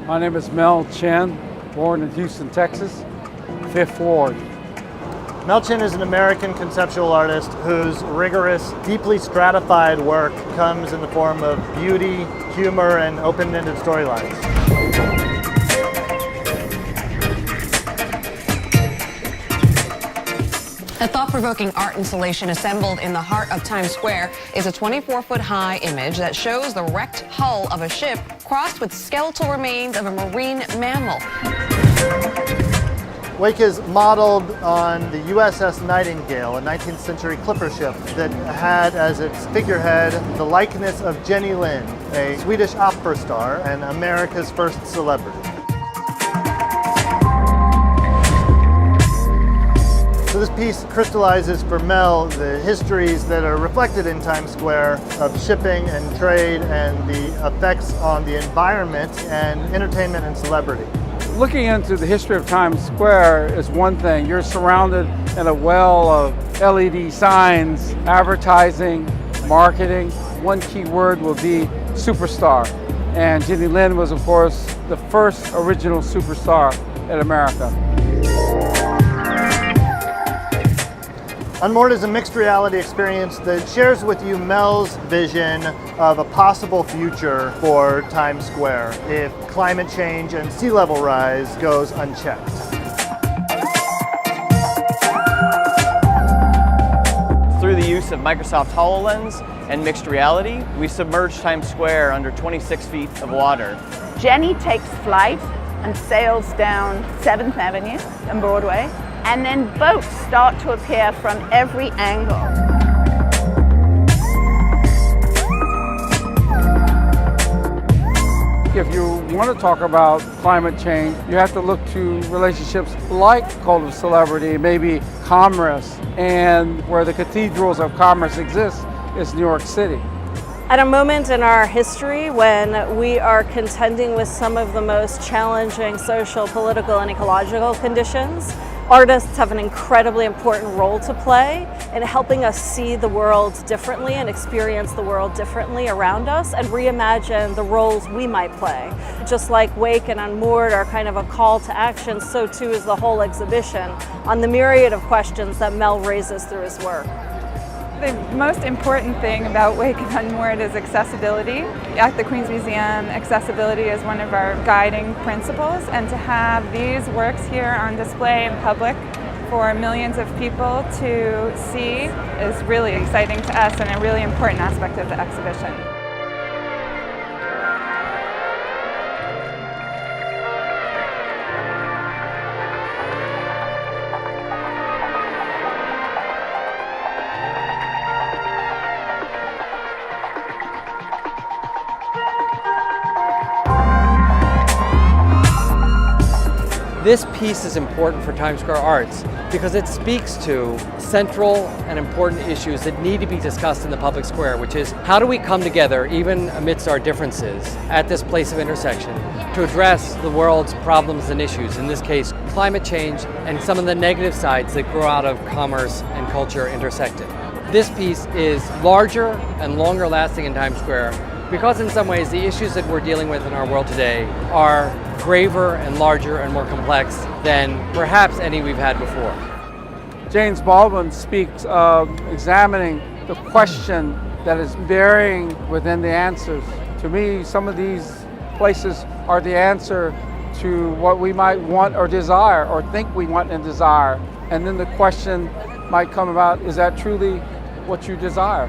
My name is Mel Chin, born in Houston, Texas, 5th Ward. Mel Chin is an American conceptual artist whose rigorous, deeply stratified work comes in the form of beauty, humor, and open-ended storylines. A thought-provoking art installation assembled in the heart of Times Square is a 24-foot-high image that shows the wrecked hull of a ship crossed with skeletal remains of a marine mammal. Wake is modeled on the USS Nightingale, a 19th century clipper ship that had as its figurehead the likeness of Jenny Lind, a Swedish opera star and America's first celebrity. So this piece crystallizes for Mel the histories that are reflected in Times Square of shipping and trade and the effects on the environment and entertainment and celebrity. Looking into the history of Times Square is one thing. You're surrounded in a well of LED signs, advertising, marketing. One key word will be superstar. And Jenny Lind was, of course, the first original superstar in America. Unmoored is a mixed reality experience that shares with you Mel's vision of a possible future for Times Square if climate change and sea level rise goes unchecked. Through the use of Microsoft HoloLens and mixed reality, we submerged Times Square under 26 feet of water. Jenny takes flight and sails down 7th Avenue and Broadway. And then boats start to appear from every angle. If you want to talk about climate change, you have to look to relationships like Cult of Celebrity, maybe commerce, and where the cathedrals of commerce exist is New York City. At a moment in our history when we are contending with some of the most challenging social, political, and ecological conditions, artists have an incredibly important role to play in helping us see the world differently and experience the world differently around us and reimagine the roles we might play. Just like Wake and Unmoored are kind of a call to action, so too is the whole exhibition on the myriad of questions that Mel raises through his work. The most important thing about Wake and Unmoored is accessibility. At the Queens Museum, accessibility is one of our guiding principles, and to have these works here on display in public for millions of people to see is really exciting to us and a really important aspect of the exhibition. This piece is important for Times Square Arts because it speaks to central and important issues that need to be discussed in the public square, which is how do we come together, even amidst our differences, at this place of intersection to address the world's problems and issues, in this case, climate change and some of the negative sides that grow out of commerce and culture intersected. This piece is larger and longer lasting in Times Square because in some ways the issues that we're dealing with in our world today are graver and larger and more complex than perhaps any we've had before. James Baldwin speaks of examining the question that is varying within the answers. To me, some of these places are the answer to what we might want or desire or think we want and desire. And then the question might come about, is that truly what you desire?